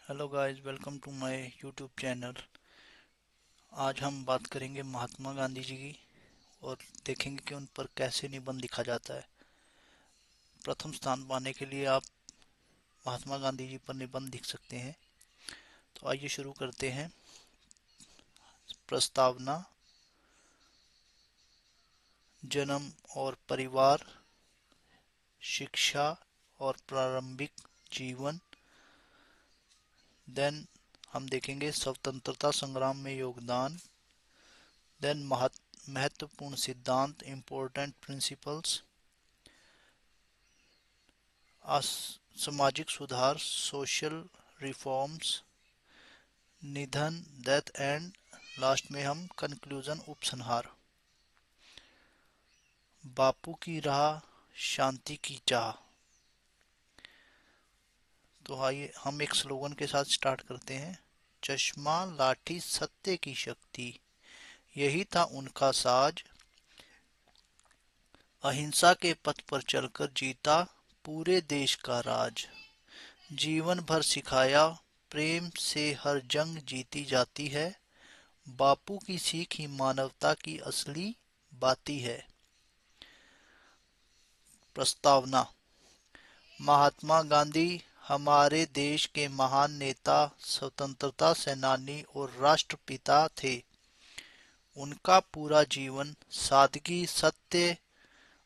Hello guys, welcome to my YouTube channel. आज हम बात करेंगे महात्मा गांधी जी की और देखेंगे कि उन पर कैसे निबंध लिखा जाता है। प्रथम स्थान पाने के लिए आप महात्मा गांधी जी पर निबंध लिख सकते हैं। तो आइए शुरू करते हैं। प्रस्तावना। जन्म और परिवार, शिक्षा और प्रारंभिक जीवन। देन हम देखेंगे स्वतंत्रता संग्राम में योगदान। देन महत्वपूर्ण सिद्धांत, इम्पोर्टेंट प्रिंसिपल्स। सामाजिक सुधार, सोशल रिफॉर्म्स। निधन, डेथ एंड लास्ट में हम कंक्लूजन, उपसंहार। बापू की राह, शांति की चाह। तो आइए हम एक स्लोगन के साथ स्टार्ट करते हैं। चश्मा लाठी सत्य की शक्ति, यही था उनका साज। अहिंसा के पथ पर चलकर जीता पूरे देश का राज। जीवन भर सिखाया, प्रेम से हर जंग जीती जाती है। बापू की सीख ही मानवता की असली बाती है। प्रस्तावना। महात्मा गांधी हमारे देश के महान नेता, स्वतंत्रता सेनानी और राष्ट्रपिता थे। उनका पूरा जीवन सादगी, सत्य,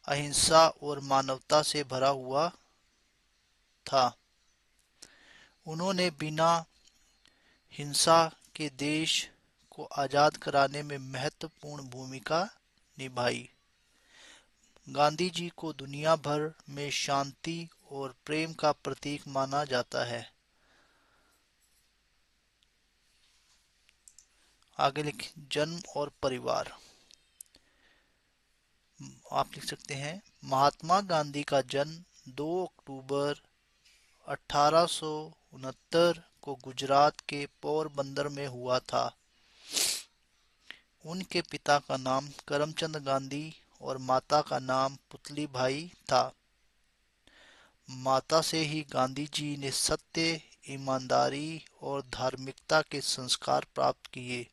अहिंसा और मानवता से भरा हुआ था। उन्होंने बिना हिंसा के देश को आजाद कराने में महत्वपूर्ण भूमिका निभाई। गांधी जी को दुनिया भर में शांति और प्रेम का प्रतीक माना जाता है। आगे लिख जन्म और परिवार। आप लिख सकते हैं महात्मा गांधी का जन्म 2 अक्टूबर 1869 को गुजरात के पोरबंदर में हुआ था। उनके पिता का नाम करमचंद गांधी और माता का नाम पुतली भाई था। माता से ही गांधी जी ने सत्य, ईमानदारी और धार्मिकता के संस्कार प्राप्त किए।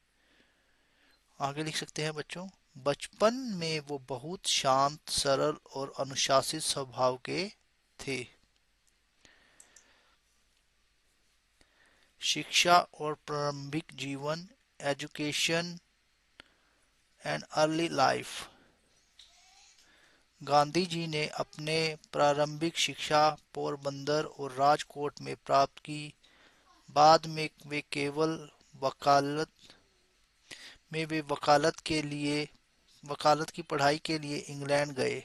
आगे लिख सकते हैं बच्चों, बचपन में वो बहुत शांत, सरल और अनुशासित स्वभाव के थे। शिक्षा और प्रारंभिक जीवन, education and early life. Gandhi ji ने अपने प्रारंभिक शिक्षा पोरबंदर और राजकोट में प्राप्त की। बाद में वे वकालत की पढ़ाई के लिए इंग्लैंड गए।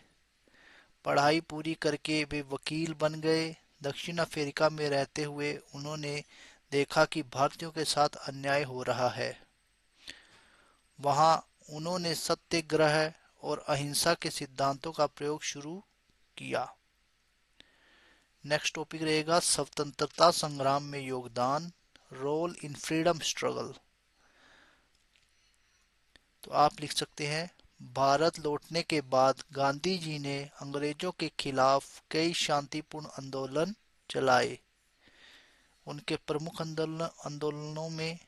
पढ़ाई पूरी करके वे वकील बन गए। दक्षिण अफ्रीका में रहते हुए उन्होंने देखा कि भारतीयों के साथ अन्याय हो रहा है। वहां उन्होंने सत्याग्रह और अहिंसा के सिद्धांतों का प्रयोग शुरू किया। नेक्स्ट टॉपिक रहेगा स्वतंत्रता संग्राम में योगदान, रोल इन फ्रीडम स्ट्रगल। तो आप लिख सकते हैं भारत लौटने के बाद गांधी जी ने अंग्रेजों के खिलाफ कई शांतिपूर्ण आंदोलन चलाए। उनके प्रमुख आंदोलनों में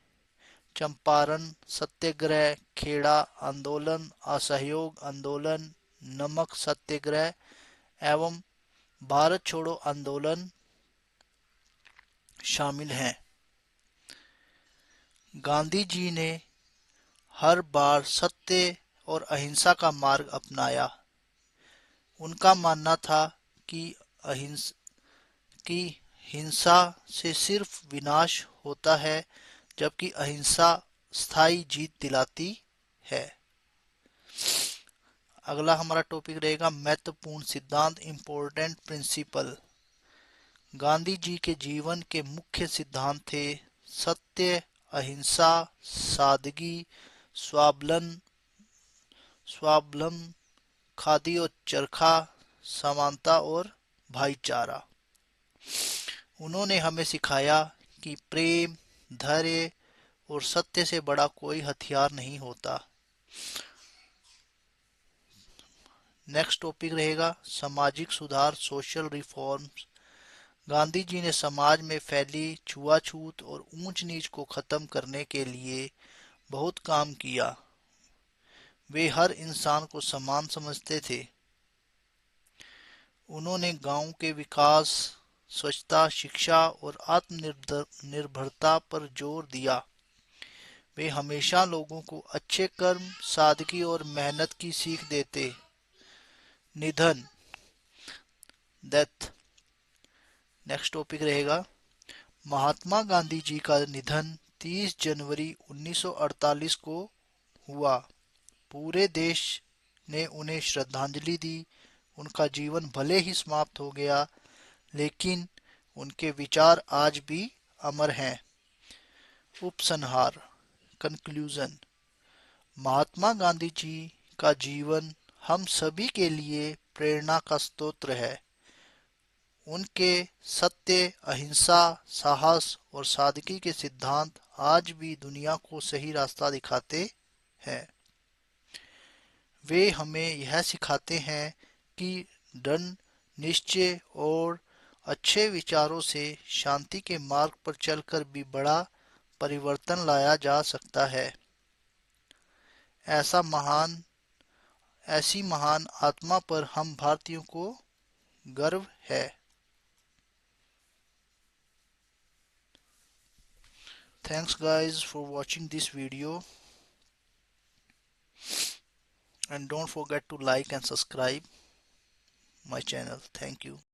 चंपारण सत्याग्रह, खेड़ा आंदोलन, असहयोग आंदोलन, नमक सत्याग्रह एवं भारत छोड़ो आंदोलन शामिल हैं। गांधी जी ने हर बार सत्य और अहिंसा का मार्ग अपनाया। उनका मानना था कि अहिंस की हिंसा से सिर्फ विनाश होता है, जबकि अहिंसा स्थायी जीत दिलाती है। अगला हमारा टॉपिक रहेगा महत्वपूर्ण सिद्धांत, इम्पोर्टेंट प्रिंसिपल। गांधी जी के जीवन के मुख्य सिद्धांत थे सत्य, अहिंसा, सादगी, स्वावलंबन, स्वावलंबन, खादी और चरखा, समानता और भाईचारा। उन्होंने हमें सिखाया कि प्रेम, धैर्य और सत्य से बड़ा कोई हथियार नहीं होता। नेक्स्ट टॉपिक रहेगा सामाजिक सुधार, सोशल रिफॉर्म्स। गांधी जी ने समाज में फैली छुआछूत और ऊंच नीच को खत्म करने के लिए बहुत काम किया। वे हर इंसान को समान समझते थे। उन्होंने गांव के विकास, स्वच्छता, शिक्षा और आत्मनिर्भरता पर जोर दिया। वे हमेशा लोगों को अच्छे कर्म, सादगी और मेहनत की सीख देते। निधन, डेथ। नेक्स्ट टॉपिक रहेगा महात्मा गांधी जी का निधन 30 जनवरी 1948 को हुआ। पूरे देश ने उन्हें श्रद्धांजलि दी। उनका जीवन भले ही समाप्त हो गया, लेकिन उनके विचार आज भी अमर हैं। उपसंहार, कंक्लूजन। महात्मा गांधी जी का जीवन हम सभी के लिए प्रेरणा का स्रोत है। उनके सत्य, अहिंसा, साहस और सादगी के सिद्धांत आज भी दुनिया को सही रास्ता दिखाते हैं। वे हमें यह सिखाते हैं कि दृढ़ निश्चय और अच्छे विचारों से शांति के मार्ग पर चलकर भी बड़ा परिवर्तन लाया जा सकता है। ऐसा महान ऐसी महान आत्मा पर हम भारतीयों को गर्व है। Thanks guys for watching this video, and don't forget to like and subscribe my channel. Thank you.